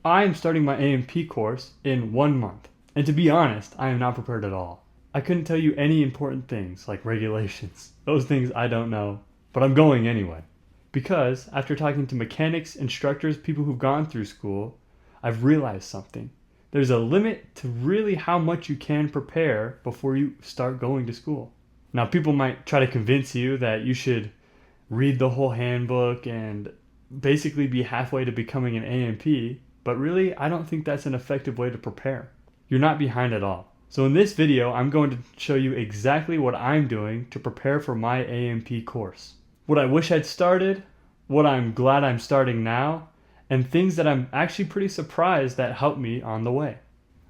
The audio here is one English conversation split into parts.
I am starting my A&P course in 1 month. And to be honest, I am not prepared at all. I couldn't tell you any important things like regulations. Those things I don't know, but I'm going anyway. Because after talking to mechanics, instructors, people who've gone through school, I've realized something. There's a limit to really how much you can prepare before you start going to school. Now, people might try to convince you that you should read the whole handbook and basically be halfway to becoming an A&P, but really, I don't think that's an effective way to prepare. You're not behind at all. So in this video, I'm going to show you exactly what I'm doing to prepare for my A&P course. What I wish I'd started, what I'm glad I'm starting now, and things that I'm actually pretty surprised that helped me on the way.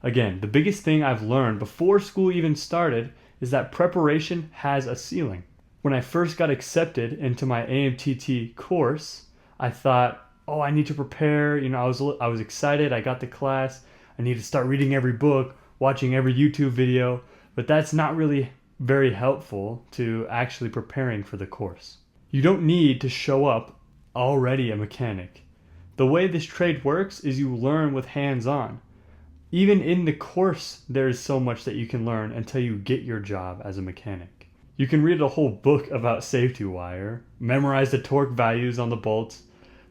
Again, the biggest thing I've learned before school even started is that preparation has a ceiling. When I first got accepted into my AMTT course, I thought, oh, I need to prepare. I was excited. I got the class. I need to start reading every book, watching every YouTube video, but that's not really very helpful to actually preparing for the course. You don't need to show up already a mechanic. The way this trade works is you learn with hands-on. Even in the course, there is so much that you can learn until you get your job as a mechanic. You can read a whole book about safety wire, memorize the torque values on the bolts,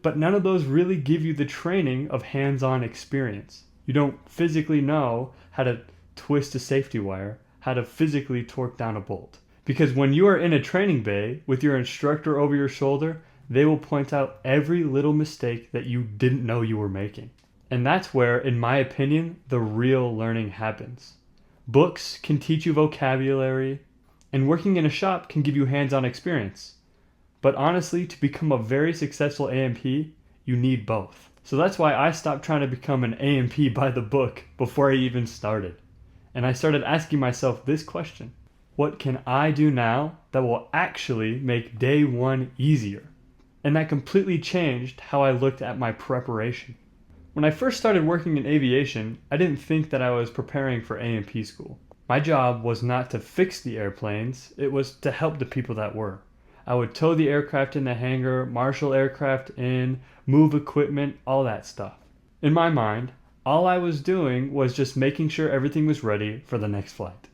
but none of those really give you the training of hands-on experience. You don't physically know how to twist a safety wire, how to physically torque down a bolt. Because when you are in a training bay with your instructor over your shoulder, they will point out every little mistake that you didn't know you were making. And that's where, in my opinion, the real learning happens. Books can teach you vocabulary, and working in a shop can give you hands-on experience. But honestly, to become a very successful A&P, you need both. So that's why I stopped trying to become an A&P by the book before I even started. And I started asking myself this question: what can I do now that will actually make day one easier? And that completely changed how I looked at my preparation. When I first started working in aviation, I didn't think that I was preparing for A&P school. My job was not to fix the airplanes, it was to help the people that were. I would tow the aircraft in the hangar, marshal aircraft in, move equipment, all that stuff. In my mind, all I was doing was just making sure everything was ready for the next flight.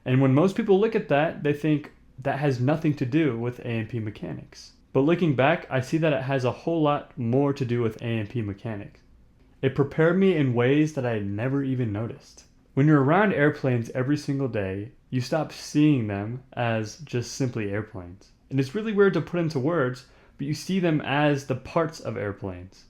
And when most people look at that, they think that has nothing to do with A&P mechanics. But looking back, I see that it has a whole lot more to do with A&P mechanics. It prepared me in ways that I had never even noticed. When you're around airplanes every single day, you stop seeing them as just simply airplanes. And it's really weird to put into words, but you see them as the parts of airplanes.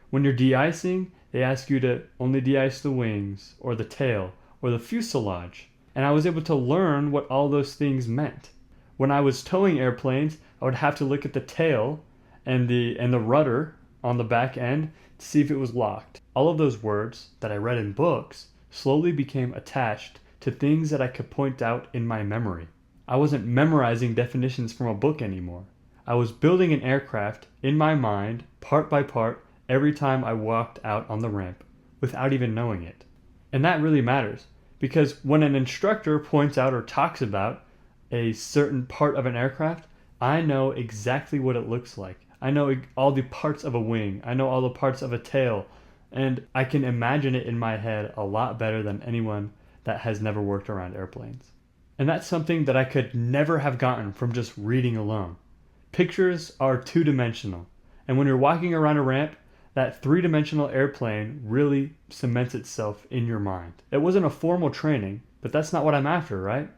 When you're de-icing, they ask you to only de-ice the wings, or the tail, or the fuselage. And I was able to learn what all those things meant. When I was towing airplanes, I would have to look at the tail and the rudder on the back end to see if it was locked. All of those words that I read in books slowly became attached to things that I could point out in my memory. I wasn't memorizing definitions from a book anymore. I was building an aircraft in my mind, part by part, every time I walked out on the ramp, without even knowing it. And that really matters, because when an instructor points out or talks about a certain part of an aircraft, I know exactly what it looks like. I know all the parts of a wing. I know all the parts of a tail. And I can imagine it in my head a lot better than anyone that has never worked around airplanes. And that's something that I could never have gotten from just reading alone. Pictures are two-dimensional. And when you're walking around a ramp, that three-dimensional airplane really cements itself in your mind. It wasn't a formal training, but that's not what I'm after, right?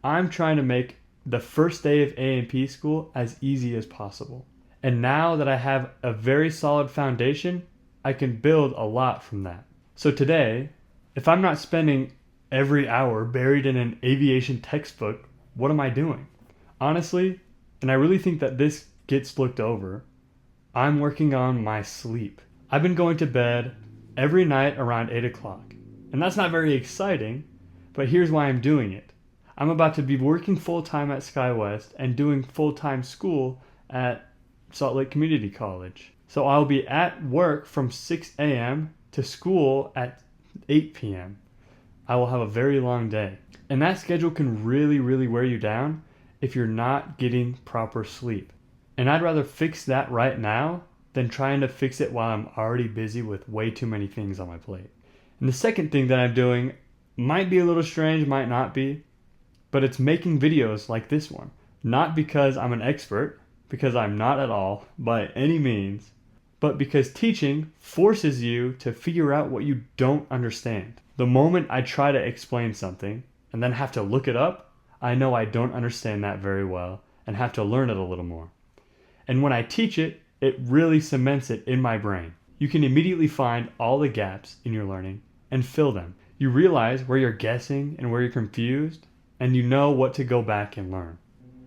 I'm trying to make the first day of A&P school as easy as possible. And now that I have a very solid foundation, I can build a lot from that. So today, if I'm not spending every hour buried in an aviation textbook, what am I doing? Honestly, and I really think that this gets looked over, I'm working on my sleep. I've been going to bed every night around 8 o'clock. And that's not very exciting, but here's why I'm doing it. I'm about to be working full-time at SkyWest and doing full-time school at Salt Lake Community College. So I'll be at work from 6 a.m. to school at 8 p.m. I will have a very long day. And that schedule can really, really wear you down if you're not getting proper sleep. And I'd rather fix that right now than trying to fix it while I'm already busy with way too many things on my plate. And the second thing that I'm doing might be a little strange, might not be, but it's making videos like this one. Not because I'm an expert, because I'm not at all by any means, but because teaching forces you to figure out what you don't understand. The moment I try to explain something and then have to look it up, I know I don't understand that very well and have to learn it a little more. And when I teach it, it really cements it in my brain. You can immediately find all the gaps in your learning and fill them. You realize where you're guessing and where you're confused, and you know what to go back and learn.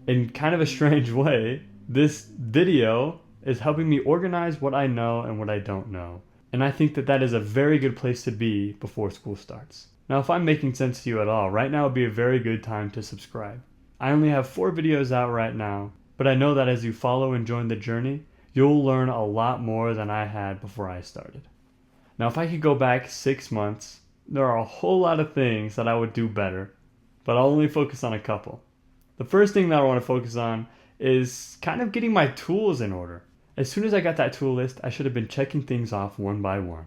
In kind of a strange way, this video is helping me organize what I know and what I don't know. And I think that that is a very good place to be before school starts. Now, if I'm making sense to you at all, right now would be a very good time to subscribe. I only have 4 videos out right now, but I know that as you follow and join the journey, you'll learn a lot more than I had before I started. Now, if I could go back 6 months, there are a whole lot of things that I would do better, but I'll only focus on a couple. The first thing that I want to focus on is kind of getting my tools in order. As soon as I got that tool list, I should have been checking things off one by one.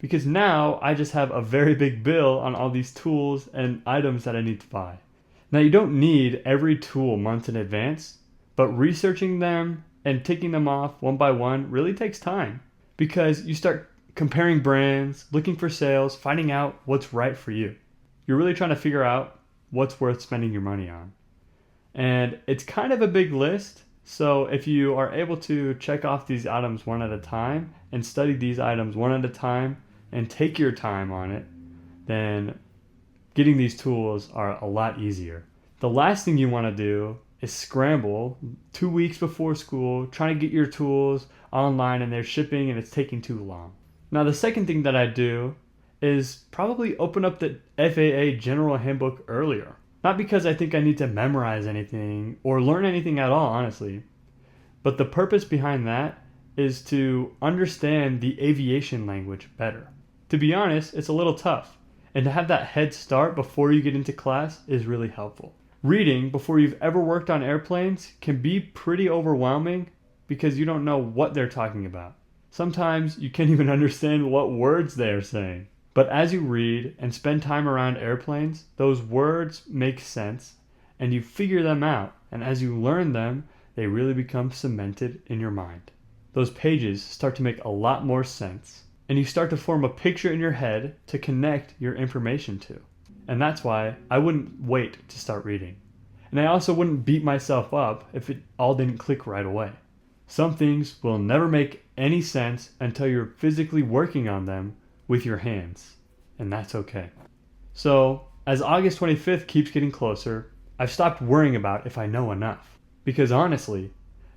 Because now I just have a very big bill on all these tools and items that I need to buy. Now, you don't need every tool months in advance, but researching them and ticking them off one by one really takes time, because you start comparing brands, looking for sales, finding out what's right for you. You're really trying to figure out what's worth spending your money on. And it's kind of a big list, so if you are able to check off these items one at a time and study these items one at a time and take your time on it, then getting these tools are a lot easier. The last thing you want to do is scramble 2 weeks before school, trying to get your tools online and they're shipping and it's taking too long. Now, the second thing that I do is probably open up the FAA General Handbook earlier. Not because I think I need to memorize anything or learn anything at all, honestly, but the purpose behind that is to understand the aviation language better. To be honest, it's a little tough, and to have that head start before you get into class is really helpful. Reading before you've ever worked on airplanes can be pretty overwhelming because you don't know what they're talking about. Sometimes you can't even understand what words they are saying. But as you read and spend time around airplanes, those words make sense and you figure them out. And as you learn them, they really become cemented in your mind. Those pages start to make a lot more sense, and you start to form a picture in your head to connect your information to. And that's why I wouldn't wait to start reading. And I also wouldn't beat myself up if it all didn't click right away. Some things will never make any sense until you're physically working on them with your hands, and that's okay. So, as August 25th keeps getting closer, I've stopped worrying about if I know enough. Because honestly,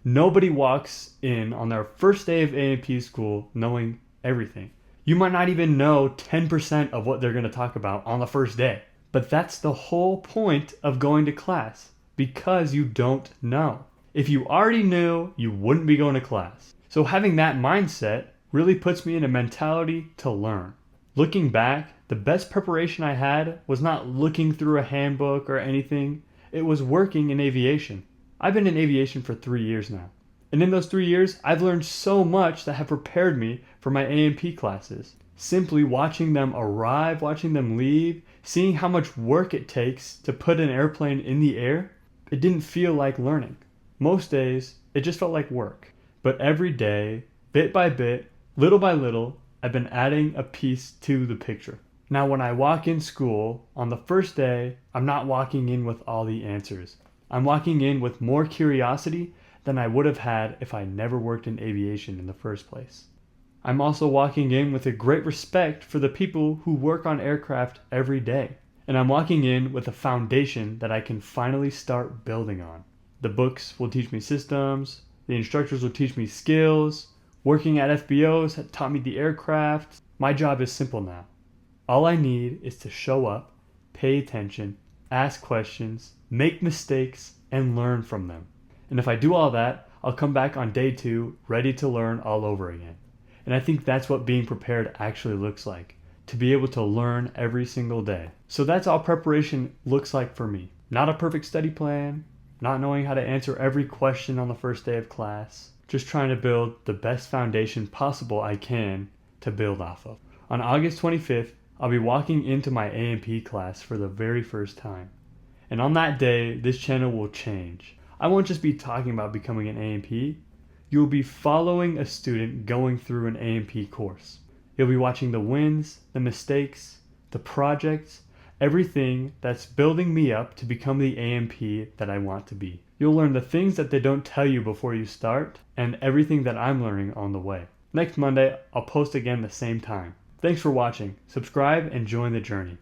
nobody walks in on their first day of A&P school knowing everything. You might not even know 10% of what they're going to talk about on the first day. But that's the whole point of going to class, because you don't know. If you already knew, you wouldn't be going to class. So having that mindset really puts me in a mentality to learn. Looking back, the best preparation I had was not looking through a handbook or anything. It was working in aviation. I've been in aviation for 3 years now. And in those 3 years, I've learned so much that have prepared me for my A&P classes. Simply watching them arrive, watching them leave, seeing how much work it takes to put an airplane in the air, it didn't feel like learning. Most days, it just felt like work. But every day, bit by bit, little by little, I've been adding a piece to the picture. Now, when I walk in school, on the first day, I'm not walking in with all the answers. I'm walking in with more curiosity than I would have had if I never worked in aviation in the first place. I'm also walking in with a great respect for the people who work on aircraft every day. And I'm walking in with a foundation that I can finally start building on. The books will teach me systems, the instructors will teach me skills, working at FBOs had taught me the aircraft. My job is simple now. All I need is to show up, pay attention, ask questions, make mistakes, and learn from them. And if I do all that, I'll come back on day 2 ready to learn all over again. And I think that's what being prepared actually looks like, to be able to learn every single day. So that's all preparation looks like for me. Not a perfect study plan, not knowing how to answer every question on the first day of class, just trying to build the best foundation possible I can to build off of. On August 25th, I'll be walking into my A&P class for the very first time. And on that day, this channel will change. I won't just be talking about becoming an A&P. You'll be following a student going through an A&P course. You'll be watching the wins, the mistakes, the projects, everything that's building me up to become the A&P that I want to be. You'll learn the things that they don't tell you before you start, and everything that I'm learning on the way. Next Monday, I'll post again the same time. Thanks for watching. Subscribe and join the journey.